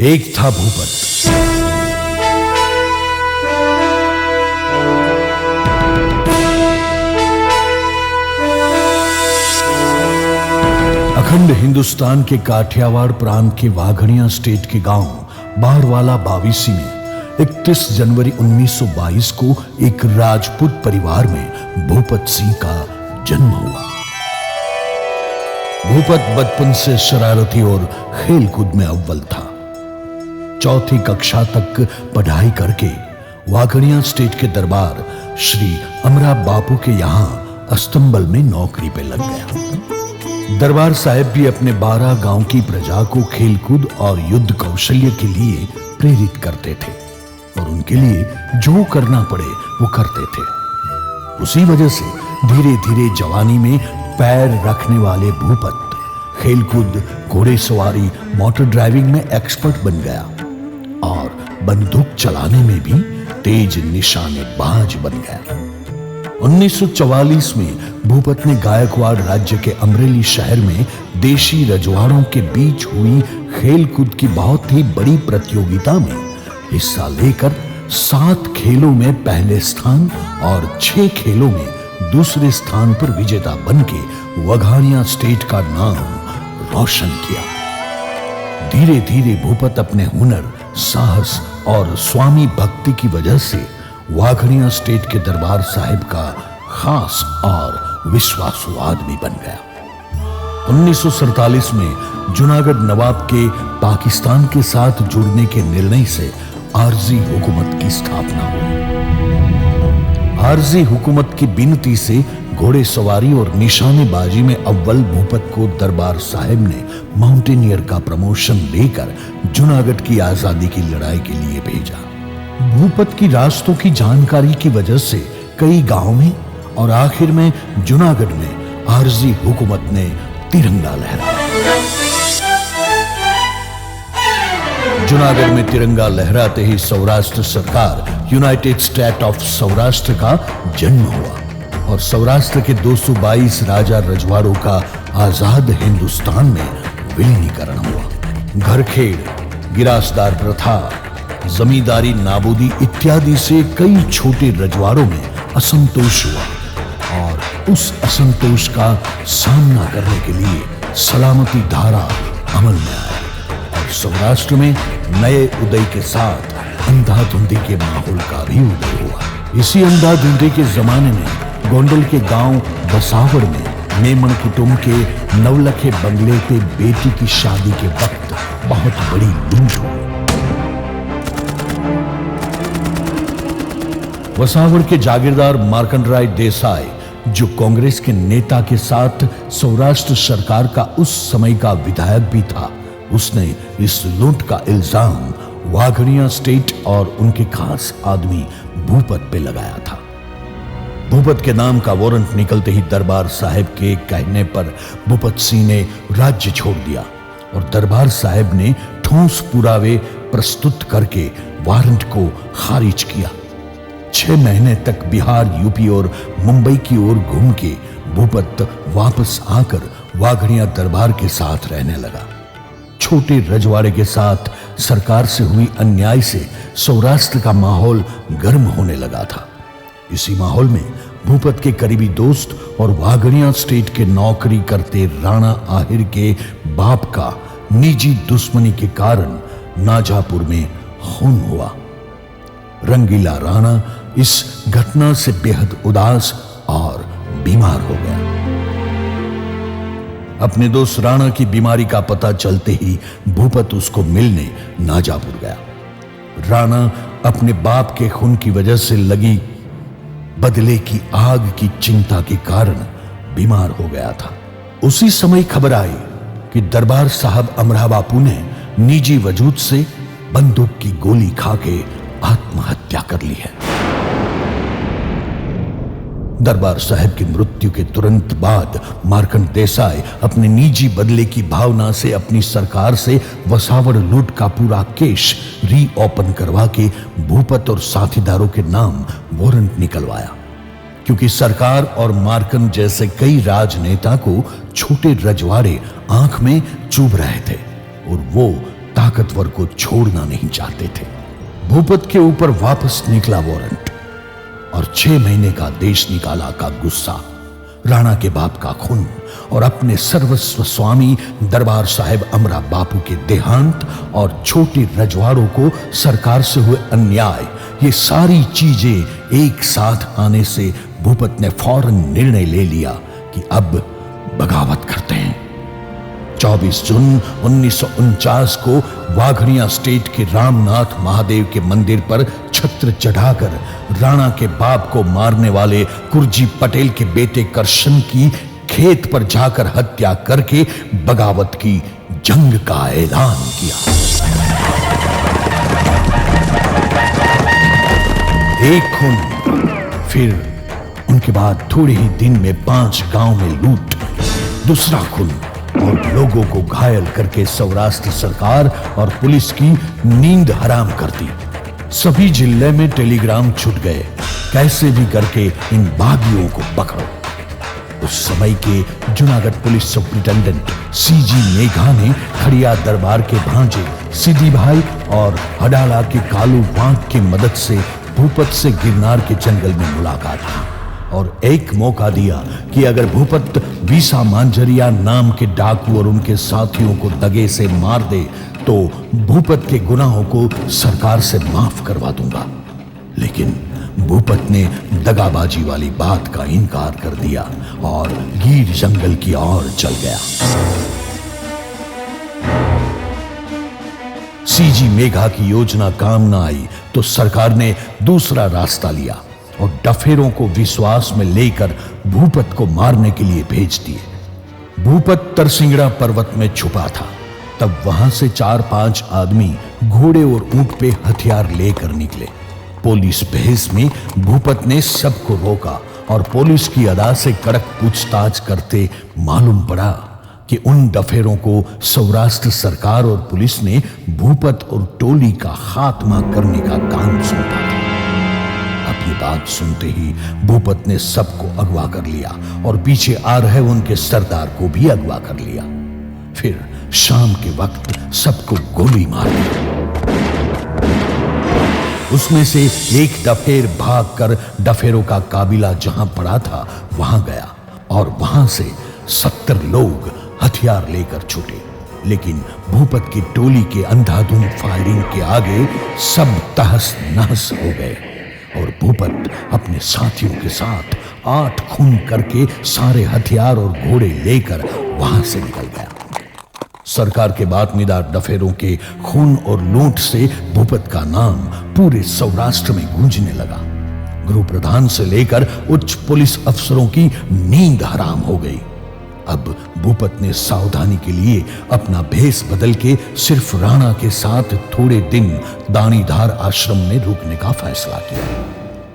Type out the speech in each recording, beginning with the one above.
एक था भूपत। अखंड हिंदुस्तान के काठियावाड़ प्रांत के वाघड़िया स्टेट के गांव बारवाला बावीसी में 31 जनवरी 1922 को एक राजपूत परिवार में भूपत सिंह का जन्म हुआ। भूपत बचपन से शरारती और खेलकूद में अव्वल था। चौथी कक्षा तक पढ़ाई करके वाघड़िया स्टेट के दरबार श्री अमरा बापू के यहाँ अस्तंबल में नौकरी पे लग गया। दरबार साहब भी अपने 12 गांव की प्रजा को खेलकूद और युद्ध कौशल्य के लिए प्रेरित करते थे और उनके लिए जो करना पड़े वो करते थे। उसी वजह से धीरे धीरे जवानी में पैर रखने वाले भूपत खेलकूद, घोड़ेसवारी, मोटर ड्राइविंग में एक्सपर्ट बन गया और बंदूक चलाने में भी तेज निशानेबाज बन गया। 1944 में भूपत ने गायकवाड़ राज्य के अमरेली शहर में देशी रजवाड़ों के बीच हुई खेलकूद की बहुत ही बड़ी प्रतियोगिता में हिस्सा लेकर 7 खेलों में पहले स्थान और 6 खेलों में दूसरे स्थान पर विजेता बनके वाघड़िया स्टेट का नाम रोशन किया। धीरे धीरे भूपत अपने हुनर, साहस और स्वामी भक्ति की वजह से वाघड़िया स्टेट के दरबार साहिब का खास और विश्वासु आदमी बन गया। 1947 में जूनागढ़ नवाब के पाकिस्तान के साथ जुड़ने के निर्णय से आरजी हुकूमत की स्थापना हुई। आरजी हुकूमत की विनती से घोड़ेसवारी और निशानेबाजी में अव्वल भूपत को दरबार साहिब ने माउंटेनियर का प्रमोशन लेकर जूनागढ़ की आजादी की लड़ाई के लिए भेजा। भूपत की रास्तों की जानकारी की वजह से कई गांवों में और आखिर में जूनागढ़ में आरजी हुकूमत ने तिरंगा लहराया। जूनागढ़ में तिरंगा लहराते ही सौराष्ट्र सरकार यूनाइटेड स्टेट ऑफ सौराष्ट्र का जन्म हुआ और सौराष्ट्र के 222 राजा रजवाड़ों का आजाद हिंदुस्तान में विलीनीकरण हुआ। घरखेड़, गिरासदार प्रथा, जमींदारी नाबूदी इत्यादि से कई छोटे रजवाड़ों में असंतोष हुआ और उस असंतोष का सामना करने के लिए सलामती धारा अमल में आया और सौराष्ट्र में नए उदय के साथ अंधाधुंधी के माहौल का भी उदय हुआ। इसी अंधाधुंधी के जमाने में गोंडल के गांव बसावड़ में मेमन कुटुंब के नवलखे बंगले पे बेटी की शादी के वक्त बहुत बड़ी लूट हुई। बसावड़ के जागीरदार मार्कंडराय देसाई, जो कांग्रेस के नेता के साथ सौराष्ट्र सरकार का उस समय का विधायक भी था, उसने इस लूट का इल्जाम वाघड़िया स्टेट और उनके खास आदमी भूपत पे लगाया था। भूपत के नाम का वारंट निकलते ही दरबार साहिब के कहने पर भूपत सिंह ने राज्य छोड़ दिया और दरबार साहिब ने ठोस पुरावे प्रस्तुत करके वारंट को खारिज किया। 6 महीने तक बिहार, यूपी और मुंबई की ओर घूम के भूपत वापस आकर वाघड़िया दरबार के साथ रहने लगा। छोटे रजवाड़े के साथ सरकार से हुई अन्याय से सौराष्ट्र का माहौल गर्म होने लगा था। इसी माहौल में भूपत के करीबी दोस्त और वाघड़िया स्टेट के नौकरी करते राणा आहिर के बाप का निजी दुश्मनी के कारण नाजापुर में खून हुआ। रंगीला राणा इस घटना से बेहद उदास और बीमार हो गया। अपने दोस्त राणा की बीमारी का पता चलते ही भूपत उसको मिलने नाजापुर गया। राणा अपने बाप के खून की वजह से लगी बदले की आग की चिंता के कारण बीमार हो गया था। उसी समय खबर आई कि दरबार साहब अमरा बापू ने निजी वजूद से बंदूक की गोली खा के आत्महत्या कर ली है। दरबार साहब की मृत्यु के तुरंत बाद मार्कंड देसाई अपने निजी बदले की भावना से अपनी सरकार से वसावड़ लूट का पूरा केस रीओपन करवा के भूपत और साथीदारों के नाम वारंट निकलवाया, क्योंकि सरकार और मार्कंड जैसे कई राजनेता को छोटे रजवाड़े आंख में चुभ रहे थे और वो ताकतवर को छोड़ना नहीं चाहते थे। भूपत के ऊपर वापस निकला वारंट और 6 महीने का देश निकाला का गुस्सा, राणा के बाप का खून और अपने सर्वस्व स्वामी दरबार साहिब अमरा बापू के देहांत और छोटे रजवाड़ों को सरकार से हुए अन्याय, ये सारी चीजें एक साथ आने से भूपत ने फौरन निर्णय ले लिया कि अब बगावत करते हैं। 24 जून 1949 को वाघड़िया स्टेट के रामनाथ महादेव के मंदिर पर छत्र चढ़ाकर राणा के बाप को मारने वाले कुर्जी पटेल के बेटे करशन की खेत पर जाकर हत्या करके बगावत की जंग का ऐलान किया। एक खून, फिर उनके बाद थोड़े ही दिन में 5 गांव में लूट, दूसरा खून और लोगों को घायल करके सौराष्ट्र सरकार और पुलिस की नींद हराम कर दी। सभी जिले में टेलीग्राम छूट गए, कैसे भी करके इन बागियों को पकड़ो। उस समय के Junagadh police superintendent CG Megha ने खड़िया दरबार के भांजे सिद्धि भाई और हडाला के कालू वांक की मदद से भूपत से गिरनार के जंगल में मुलाकात की और एक मौका दिया कि अगर भूपत वीसा मांझरिया नाम के डाकू और उनके साथियों को दगे से मार दे तो भूपत के गुनाहों को सरकार से माफ करवा दूंगा। लेकिन भूपत ने दगाबाजी वाली बात का इनकार कर दिया और गीर जंगल की ओर चल गया। सीजी मेघा की योजना काम न आई तो सरकार ने दूसरा रास्ता लिया और डफेरों को विश्वास में लेकर भूपत को मारने के लिए भेज दिए। भूपत तरसिंगड़ा पर्वत में छुपा था। तब वहां से 4-5 आदमी घोड़े और ऊंट पे हथियार लेकर निकले। पुलिस भेस में भूपत ने सबको रोका और पुलिस की अदा से कड़क पूछताछ करते मालूम पड़ा कि उन डफेरों को सौराष्ट्र सरकार और पुलिस ने भूपत और टोली का खात्मा करने का काम सौंपा था। अब ये बात सुनते ही भूपत ने सबको अगवा कर लिया और पीछे आ रहे उनके सरदार को भी अगवा कर लिया। फिर शाम के वक्त सबको गोली मार दी। उसमें से एक डफेर भागकर डफेरों का काबिला जहां पड़ा था वहां गया और वहां से 70 लोग हथियार लेकर छूटे। लेकिन भूपत की टोली के अंधाधुंध फायरिंग के आगे सब तहस नहस हो गए और भूपत अपने साथियों के साथ 8 खून करके सारे हथियार और घोड़े लेकर वहां से निकल गया। सरकार के बातमीदार डफेरों के खून और लूट से भूपत का नाम पूरे सौराष्ट्र में गूंजने लगा। गृह प्रधान से लेकर उच्च पुलिस अफसरों की नींद हराम हो गई। अब भूपत ने सावधानी के लिए अपना भेष बदल के सिर्फ राणा के साथ थोड़े दिन दानीधार आश्रम में रुकने का फैसला किया।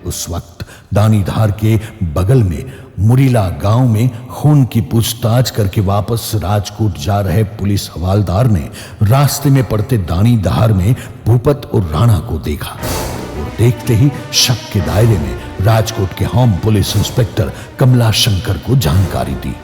उस वक्त दानीधार के बगल में मुरीला गांव में खून की पूछताछ करके वापस राजकोट जा रहे पुलिस हवालदार ने रास्ते में पड़ते दानीधार में भूपत और राणा को देखा और देखते ही शक के दायरे में राजकोट के होम पुलिस इंस्पेक्टर कमला शंकर को जानकारी दी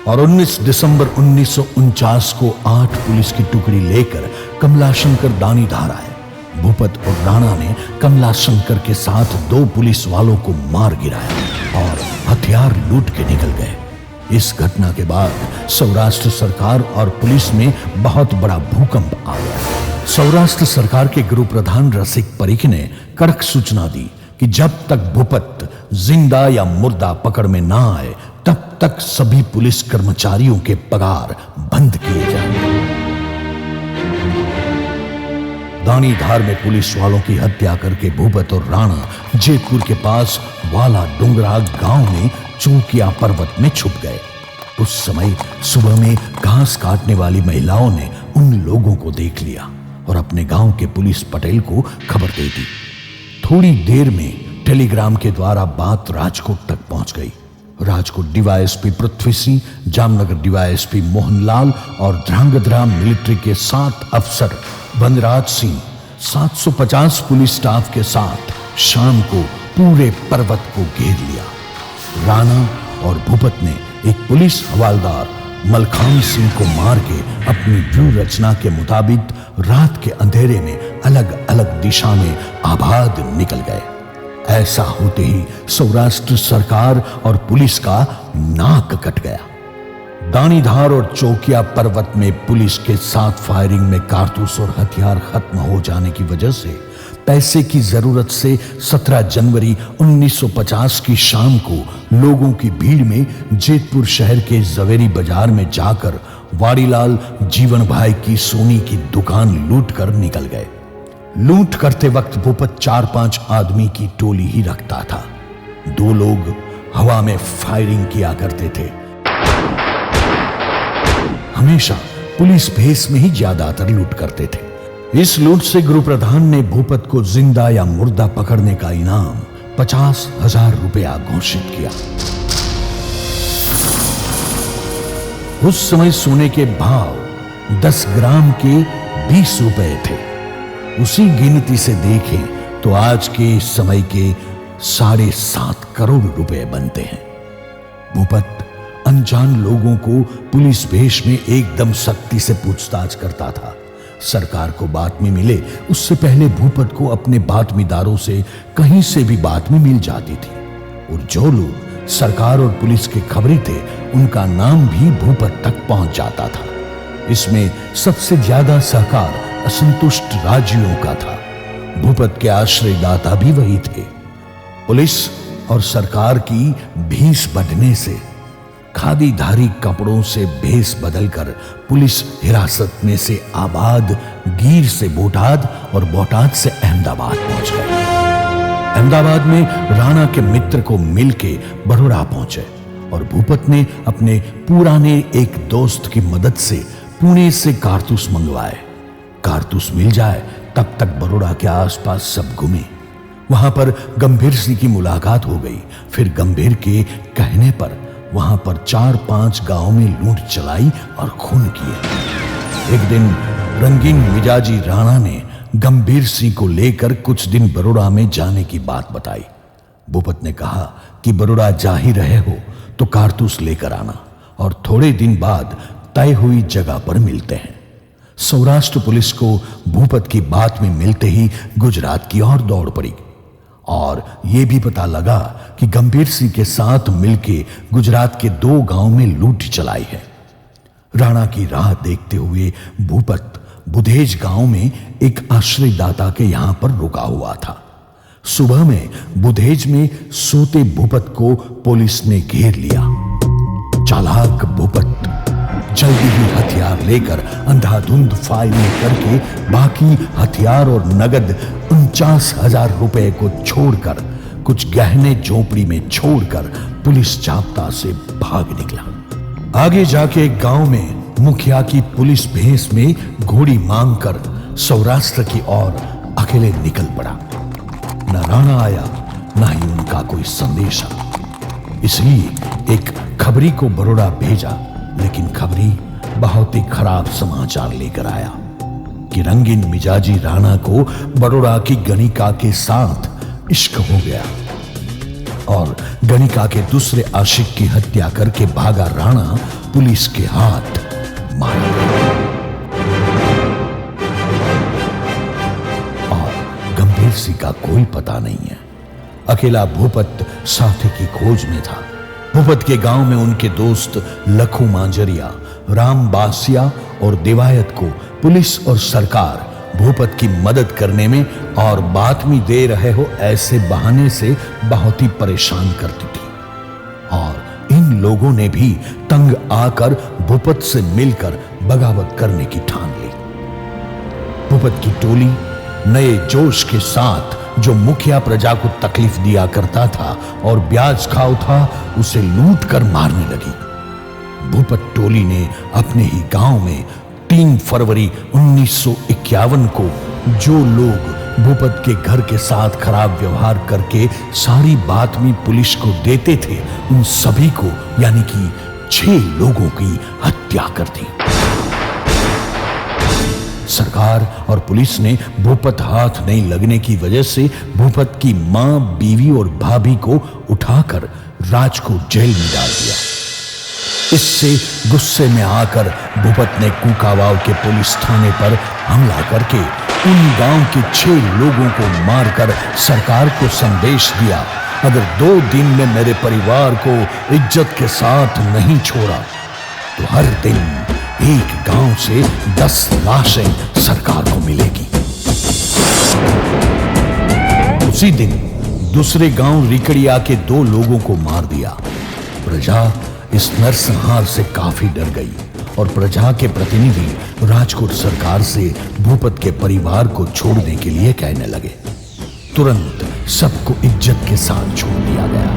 और 19 दिसंबर 1949 को 8 पुलिस की टुकड़ी लेकर कमला शंकर दानीधार आए। भूपत और राणा ने कमला शंकर के साथ 2 पुलिस वालों को मार गिराया और हथियार लूट के निकल गए। इस घटना के बाद सौराष्ट्र सरकार और पुलिस में बहुत बड़ा भूकंप आ गया। सौराष्ट्र सरकार के गृह प्रधान रसिक परिख ने कड़क सूचना दी कि जब तक भूपत जिंदा या मुर्दा पकड़ में ना आए तब तक सभी पुलिस कर्मचारियों के पगार बंद किए जाएंगे। दानीधार में पुलिस वालों की हत्या करके भूपत और राणा जेतपुर के पास वाला डुंगरा गांव में चौकिया पर्वत में छुप गए। उस समय सुबह में घास काटने वाली महिलाओं ने उन लोगों को देख लिया और अपने गांव के पुलिस पटेल को खबर दे दी। थोड़ी देर में टेलीग्राम के द्वारा बात राजकोट तक पहुंच गई। राजकोट डीवाईएसपी पृथ्वी सिंह, जामनगर डीवाईएसपी मोहनलाल और ध्रांगध्रा मिलिट्री के 7 अफसर वनराज सिंह 750 पुलिस स्टाफ के साथ शाम को पूरे पर्वत को घेर लिया। राणा और भूपत ने एक पुलिस हवालदार मलखान सिंह को मार के अपनी व्यूह रचना के मुताबिक रात के अंधेरे में अलग अलग दिशा में आबाद निकल गए। ऐसा होते ही सौराष्ट्र सरकार और पुलिस का नाक कट गया। दानीधार और चौकिया पर्वत में पुलिस के साथ फायरिंग में कारतूस और हथियार खत्म हो जाने की वजह से पैसे की जरूरत से 17 जनवरी 1950 की शाम को लोगों की भीड़ में जेतपुर शहर के जवेरी बाजार में जाकर वाड़ीलाल जीवन भाई की सोनी की दुकान लूट कर निकल गए। लूट करते वक्त भूपत 4-5 आदमी की टोली ही रखता था। 2 लोग हवा में फायरिंग किया करते थे। हमेशा पुलिस भेस में ही ज्यादातर लूट करते थे। इस लूट से गुरु प्रधान ने भूपत को जिंदा या मुर्दा पकड़ने का इनाम 50,000 रुपया घोषित किया। उस समय सोने के भाव 10 ग्राम के 20 रुपए थे। उसी गिनती से देखें तो आज के समय के 7.5 करोड़ रुपए बनते हैं। भूपत अनजान लोगों को पुलिस भेष में एकदम सख्ती से पूछताछ करता था। सरकार को बातमी मिले उससे पहले भूपत को अपने बातमीदारों से कहीं से भी बातमी मिल जाती थी और जो लोग सरकार और पुलिस के खबरी थे उनका नाम भी भूपत तक पहुंच जाता था। इसमें सबसे ज्यादा सहकार असंतुष्ट राज्यों का था। भूपत के आश्रयदाता भी वही थे। पुलिस और सरकार की भीष बढ़ने से खादीधारी कपड़ों से भेष बदलकर पुलिस हिरासत में से आबाद, गीर से बोटाद और बोटाद से अहमदाबाद पहुंच गए। अहमदाबाद में राणा के मित्र को मिलके बड़ौदा पहुंचे और भूपत ने अपने पुराने एक दोस्त की मदद से पुणे से कारतूस मंगवाए। कारतूस मिल जाए तब तक बड़ौदा के आसपास सब घूमे। वहां पर गंभीर सिंह की मुलाकात हो गई। फिर गंभीर के कहने पर वहां पर 4-5 गांव में लूट चलाई और खून किए। एक दिन रंगीन मिजाजी राणा ने गंभीर सिंह को लेकर कुछ दिन बड़ौदा में जाने की बात बताई। भूपत ने कहा कि बड़ौदा जा ही रहे हो तो कारतूस लेकर आना और थोड़े दिन बाद तय हुई जगह पर मिलते हैं। सौराष्ट्र पुलिस को भूपत की बात में मिलते ही गुजरात की ओर दौड़ पड़ी और यह भी पता लगा कि गंभीर सिंह के साथ मिलके गुजरात के 2 गांव में लूट चलाई है। राणा की राह देखते हुए भूपत बुधेज गांव में एक आश्रयदाता के यहां पर रुका हुआ था। सुबह में बुधेज में सोते भूपत को पुलिस ने घेर लिया। चालाक भूपत जल्दी ही हथियार लेकर अंधाधुंध फायरिंग करके बाकी हथियार और नगद 49,000 रुपए को छोड़कर कुछ गहने झोपड़ी में छोड़कर पुलिस जाब्ता से भाग निकला। आगे जाके एक गांव में मुखिया की पुलिस भेष में घोड़ी मांगकर सौराष्ट्र की ओर अकेले निकल पड़ा। न राणा आया न ही उनका कोई संदेशा। इसलिए एक खबरी को बड़ौदा भेजा, लेकिन खबरी बहुत ही खराब समाचार लेकर आया कि रंगीन मिजाजी राणा को बड़ौदा की गणिका के साथ इश्क हो गया और गणिका के दूसरे आशिक की हत्या करके भागा राणा पुलिस के हाथ मारा गया और गंभीर सिंह का कोई पता नहीं है। अकेला भूपत साथी की खोज में था। भूपत के गांव में उनके दोस्त लखू मांजरिया, राम बासिया और दिवायत को पुलिस और सरकार भूपत की मदद करने में और बातमी दे रहे हो ऐसे बहाने से बहुत ही परेशान करती थी और इन लोगों ने भी तंग आकर भूपत से मिलकर बगावत करने की ठान ली। भूपत की टोली नए जोश के साथ जो मुखिया प्रजा को तकलीफ दिया करता था और ब्याज खाओ था उसे लूट कर मारने लगी। भूपत टोली ने अपने ही गांव में 3 फरवरी 1951 को जो लोग भूपत के घर के साथ खराब व्यवहार करके सारी बातमी पुलिस को देते थे उन सभी को यानी कि 6 लोगों की हत्या कर दी। सरकार और पुलिस ने भूपत हाथ नहीं लगने की वजह से भूपत की मां, बीवी और भाभी को उठाकर राजकोट जेल में डाल दिया। इससे गुस्से में आकर भूपत ने कुकावाव के पुलिस थाने पर हमला करके उन गांव के 6 लोगों को मारकर सरकार को संदेश दिया, अगर 2 दिन में मेरे परिवार को इज्जत के साथ नहीं छोड़ा तो हर दिन एक गांव से 10 लाशें सरकार को मिलेगी। उसी दिन दूसरे गांव रिकड़िया के 2 लोगों को मार दिया। प्रजा इस नरसंहार से काफी डर गई और प्रजा के प्रतिनिधि राजकोट सरकार से भूपत के परिवार को छोड़ने के लिए कहने लगे। तुरंत सबको इज्जत के साथ छोड़ दिया गया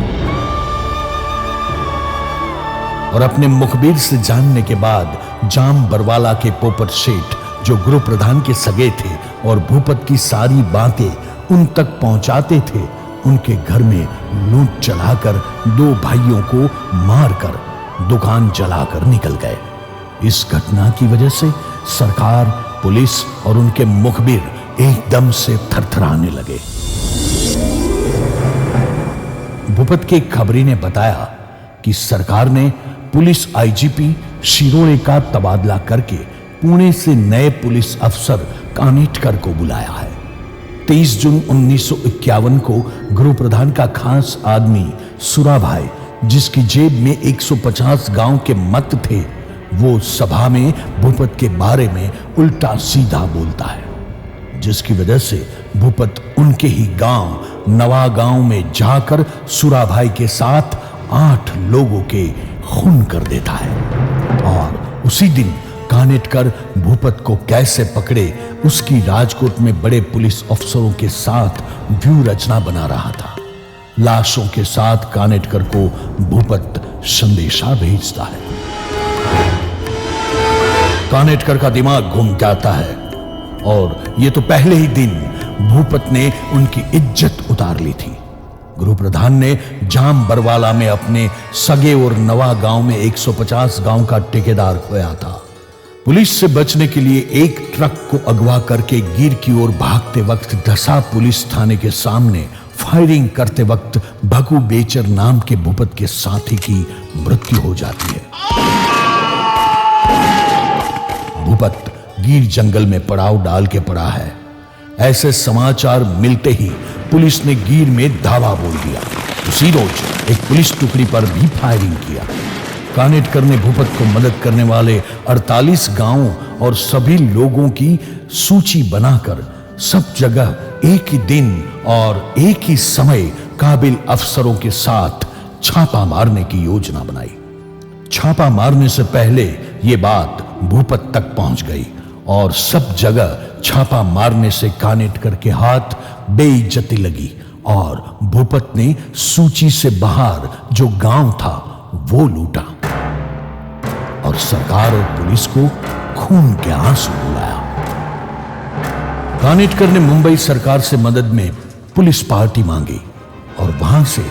और अपने मुखबिर से जानने के बाद जाम बरवाला के पोपट सेठ, जो गृह प्रधान के सगे थे और भूपत की सारी बातें उन तक पहुंचाते थे, उनके घर में लूट चलाकर 2 भाइयों को मारकर दुकान जलाकर निकल गए। इस घटना की वजह से सरकार, पुलिस और उनके मुखबिर एकदम से थरथराने लगे। भूपत के खबरी ने बताया कि सरकार ने पुलिस आईजीपी शिरोळे का तबादला करके पुणे से नए पुलिस अफसर कानेटकर को बुलाया है। 23 जून 1951 को गृह प्रधान का खास आदमी सुराभाई, जिसकी जेब में 150 गांव के मत थे, वो सभा में भूपत के बारे में उल्टा सीधा बोलता है, जिसकी वजह से भूपत उनके ही गांव नवा गांव में जाकर सुराभाई के साथ 8 लोगों के खून कर देता है। और उसी दिन कानेटकर भूपत को कैसे पकड़े, उसकी राजकोट में बड़े पुलिस अफसरों के साथ व्यू रचना बना रहा था। लाशों के साथ कानेटकर को भूपत संदेशा भेजता है। कानेटकर का दिमाग घूम जाता है और ये तो पहले ही दिन भूपत ने उनकी इज्जत उतार ली थी। गृह प्रधान ने जाम बरवाला में अपने सगे और नवा गांव में 150 गांव का ठेकेदार खोया था। पुलिस से बचने के लिए एक ट्रक को अगवा करके गिर की ओर भागते वक्त दसा पुलिस थाने के सामने फायरिंग करते वक्त भगू बेचर नाम के भूपत के साथी की मृत्यु हो जाती है। भूपत गिर जंगल में पड़ाव डाल के पड़ा है। ऐसे समाचार मिलते ही पुलिस ने गिर में धावा बोल दिया। उसी रोज एक पुलिस टुकड़ी पर भी फायरिंग किया। कानेटकर ने भूपत को मदद करने वाले 48 गांवों और सभी लोगों की सूची बनाकर सब जगह एक ही दिन और एक ही समय काबिल अफसरों के साथ छापा मारने की योजना बनाई। छापा मारने से पहले यह बात भूपत तक पहुंच गई और सब जगह छापा मारने से कानेटकर के हाथ बेइज्जती लगी और भूपत ने सूची से बाहर जो गांव था वो लूटा और सरकार और पुलिस को खून के आंसू रुलाया। कानेटकर ने मुंबई सरकार से मदद में पुलिस पार्टी मांगी और वहां से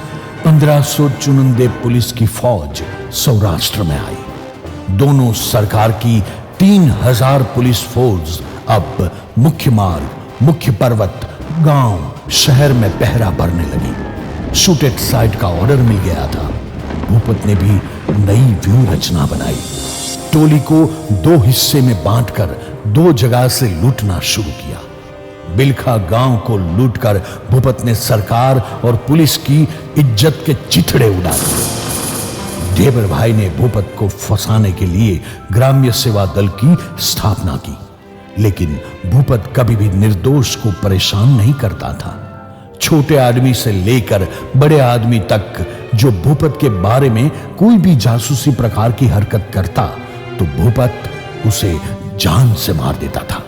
1500 चुनिंदे पुलिस की फौज सौराष्ट्र में आई। दोनों सरकार की 3000 पुलिस फोर्स अब मुख्य मार्ग, मुख्य पर्वत, गांव, शहर में पहरा भरने लगी। शूट एट साइट का ऑर्डर मिल गया था। भूपत ने भी नई व्यू रचना बनाई। टोली को 2 हिस्से में बांटकर 2 जगह से लूटना शुरू किया। बिलखा गांव को लूटकर भूपत ने सरकार और पुलिस की इज्जत के चिथड़े उड़ा दिए। ढेबर भाई ने भूपत को फंसाने के लिए ग्राम्य सेवा दल की स्थापना की, लेकिन भूपत कभी भी निर्दोष को परेशान नहीं करता था। छोटे आदमी से लेकर बड़े आदमी तक जो भूपत के बारे में कोई भी जासूसी प्रकार की हरकत करता तो भूपत उसे जान से मार देता था।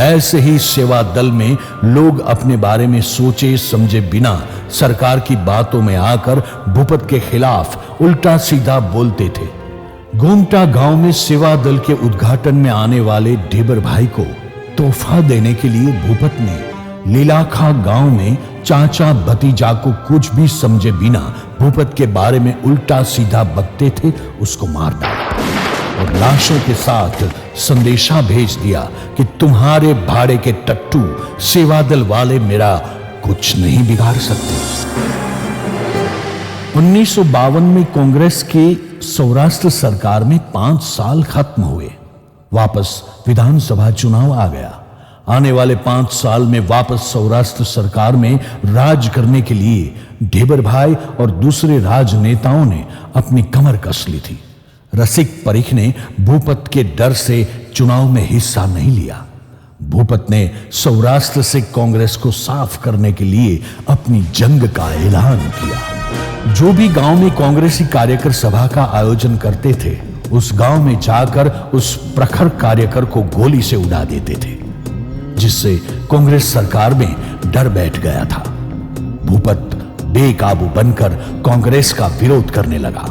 ऐसे ही सेवा दल में लोग अपने बारे में सोचे समझे बिना सरकार की बातों में आकर भूपत के खिलाफ उल्टा सीधा बोलते थे। गोमटा गांव में सेवा दल के उद्घाटन में आने वाले ढेबर भाई को तोहफा देने के लिए भूपत ने लीलाखा गांव में चाचा भतीजा को कुछ भी समझे बिना भूपत के बारे में उल्टा सीधा बकते थे उसको मार डाला और लाशों के साथ संदेशा भेज दिया कि तुम्हारे भाड़े के टट्टू सेवा दल वाले मेरा कुछ नहीं बिगाड़ सकते। 1952 में कांग्रेस के सौराष्ट्र सरकार में 5 साल खत्म हुए। वापस विधानसभा चुनाव आ गया। आने वाले 5 साल में वापस सौराष्ट्र सरकार में राज करने के लिए ढेबर भाई और दूसरे राजनेताओं ने अपनी कमर कस ली थी। रसिक परीख ने भूपत के डर से चुनाव में हिस्सा नहीं लिया। भूपत ने सौराष्ट्र से कांग्रेस को साफ करने के लिए अपनी जंग का ऐलान किया। जो भी गांव में कांग्रेसी कार्यकर सभा का आयोजन करते थे, उस गांव में जाकर उस प्रखर कार्यकर को गोली से उड़ा देते थे, जिससे कांग्रेस सरकार में डर बैठ गया था। भूपत बेकाबू बनकर कांग्रेस का विरोध करने लगा।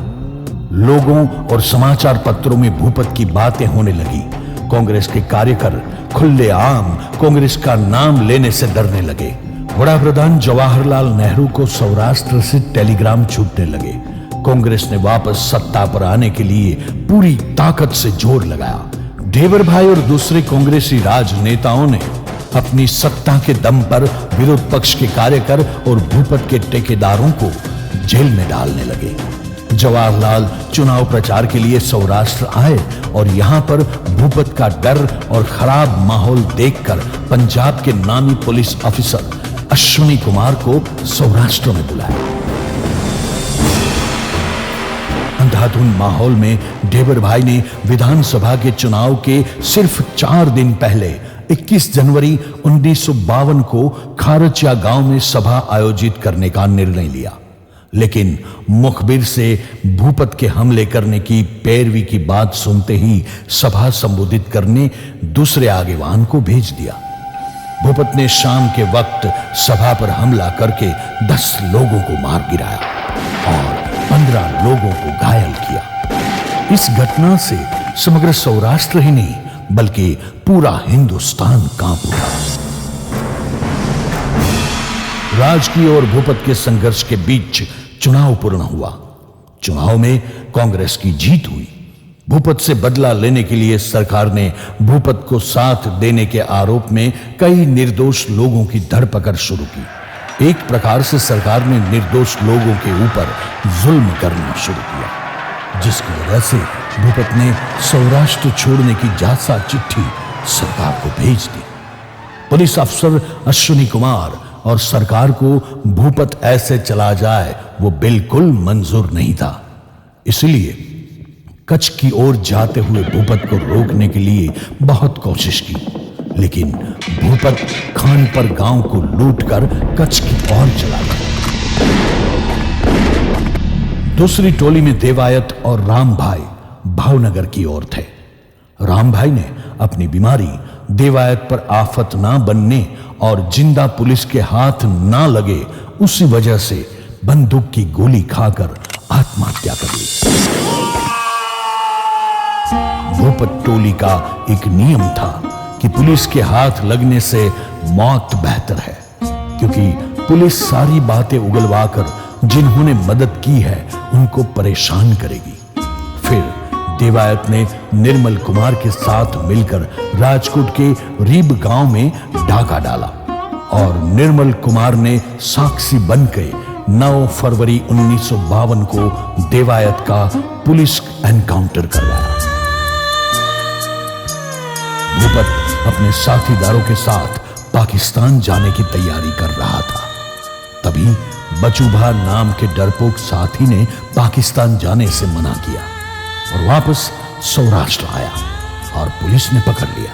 लोगों और समाचार पत्रों में भूपत की बातें होने लगी। कांग्रेस के कार्यकर खुलेआम कांग्रेस का नाम लेने से डरने लगे। वड़ा प्रधान जवाहरलाल नेहरू को सौराष्ट्र से टेलीग्राम छूटने लगे। कांग्रेस ने वापस सत्ता पर आने के लिए पूरी ताकत से जोर लगाया। ढेबर भाई और दूसरे कांग्रेसी राजनेताओं ने अपनी सत्ता के दम पर विरोध पक्ष के कार्यकर और भूपत के ठेकेदारों को जेल में डालने लगे। जवाहरलाल चुनाव प्रचार के लिए सौराष्ट्र आए और यहां पर भूपत का डर और खराब माहौल देखकर पंजाब के नामी पुलिस ऑफिसर अश्विनी कुमार को सौराष्ट्र में बुलाया। अंधाधुंध माहौल में ढेबर भाई ने विधानसभा के चुनाव के सिर्फ 4 दिन पहले 21 जनवरी 1952 को खारचिया गांव में सभा आयोजित करने का निर्णय लिया, लेकिन मुखबिर से भूपत के हमले करने की पैरवी की बात सुनते ही सभा संबोधित करने दूसरे आगेवान को भेज दिया। भूपत ने शाम के वक्त सभा पर हमला करके 10 लोगों को मार गिराया और 15 लोगों को घायल किया। इस घटना से समग्र सौराष्ट्र ही नहीं बल्कि पूरा हिंदुस्तान कांप उठा। राजकीय और भूपत के संघर्ष के बीच चुनाव पूर्ण हुआ। चुनाव में कांग्रेस की जीत हुई। भूपत से बदला लेने के लिए सरकार ने भूपत को साथ देने के आरोप में कई निर्दोष लोगों की धरपकड़ शुरू की। एक प्रकार से सरकार ने निर्दोष लोगों के ऊपर जुल्म करना शुरू किया, जिसकी वजह से भूपत ने सौराष्ट्र छोड़ने की जासा चिट्ठी सरकार को भेज दी। पुलिस अफसर अश्विनी कुमार और सरकार को भूपत ऐसे चला जाए वो बिल्कुल मंजूर नहीं था। इसलिए कच्छ की ओर जाते हुए भूपत को रोकने के लिए बहुत कोशिश की, लेकिन भूपत खानपर गांव को लूटकर कच्छ की ओर चला गया। दूसरी टोली में देवायत और राम भाई भावनगर की ओर थे। राम भाई ने अपनी बीमारी, देवायत पर आफत ना बनने और जिंदा पुलिस के हाथ ना लगे, उसी वजह से बंदूक की गोली खाकर आत्महत्या कर ली। भूपत टोली का एक नियम था कि पुलिस के हाथ लगने से मौत बेहतर है, क्योंकि पुलिस सारी बातें उगलवाकर जिन्होंने मदद की है उनको परेशान करेगी। फिर देवायत ने निर्मल कुमार के साथ मिलकर राजकोट के रीब गांव में डाका डाला और निर्मल कुमार ने साक्षी बनकर 9 फरवरी 1952 को देवायत का पुलिस एनकाउंटर करवाया। भूपत अपने साथीदारों के साथ पाकिस्तान जाने की तैयारी कर रहा था। तभी बचूभा नाम के डरपोक साथी ने पाकिस्तान जाने से मना किया और वापस सौराष्ट्र आया और पुलिस ने पकड़ लिया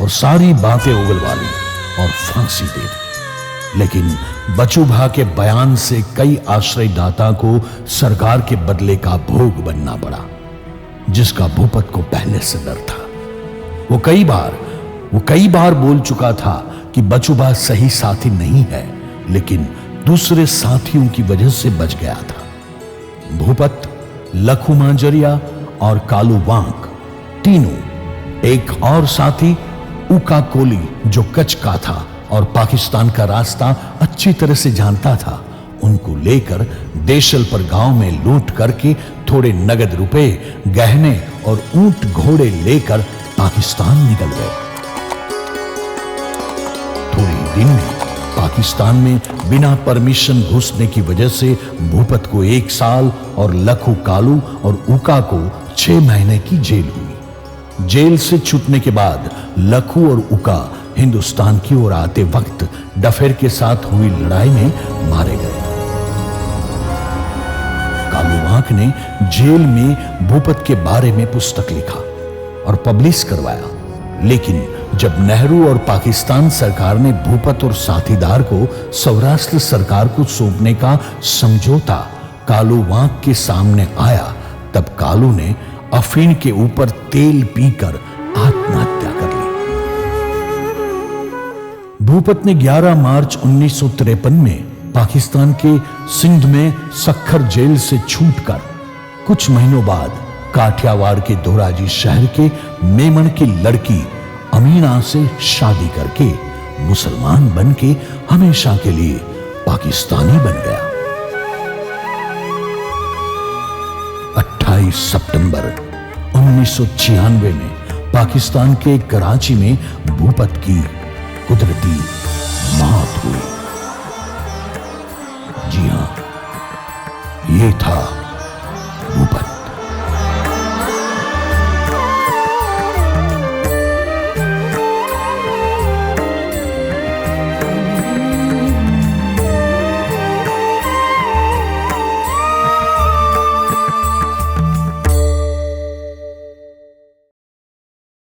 और सारी बातें उगलवा ली और फांसी दे दी। लेकिन बचूभा के बयान से कई आश्रयदाता को सरकार के बदले का भोग बनना पड़ा, जिसका भूपत को पहले से डर था। वो कई बार बोल चुका था कि बचूभा सही साथी नहीं है, लेकिन दूसरे साथियों की वजह से बच गया था। भूपत, लखू मांजरिया और कालू वांक तीनों, एक और साथी उका कोली जो कच्छ का था और पाकिस्तान का रास्ता अच्छी तरह से जानता था, उनको लेकर देशल पर गांव में लूट करके थोड़े नगद रुपए, गहने और ऊंट घोड़े लेकर पाकिस्तान निकल गए। थोड़े ही दिन में पाकिस्तान में बिना परमिशन घुसने की वजह से भूपत को 1 साल और लखू, कालू और उका को 6 महीने की जेल हुई। जेल से छूटने के बाद लखू और उका हिंदुस्तान की ओर आते वक्त डफेर के साथ हुई लड़ाई में मारे गए। कालू वांक ने जेल में भूपत के बारे में पुस्तक लिखा और पब्लिश करवाया, लेकिन जब नेहरू और पाकिस्तान सरकार ने भूपत और साथीदार को सौराष्ट्र सरकार को सौंपने का समझौता कालू वांक के सामने आया, तब कालू ने अफीण के ऊपर तेल पीकर आत्महत्या कर ली। भूपत ने 11 मार्च 1953 में पाकिस्तान के सिंध में सखर जेल से छूटकर कुछ महीनों बाद काठियावाड़ के धोराजी शहर के मेमन की लड़की अमीना से शादी करके मुसलमान बन के हमेशा के लिए पाकिस्तानी बन गया। 28 सितंबर 1996 में पाकिस्तान के कराची में भूपत की कुदरती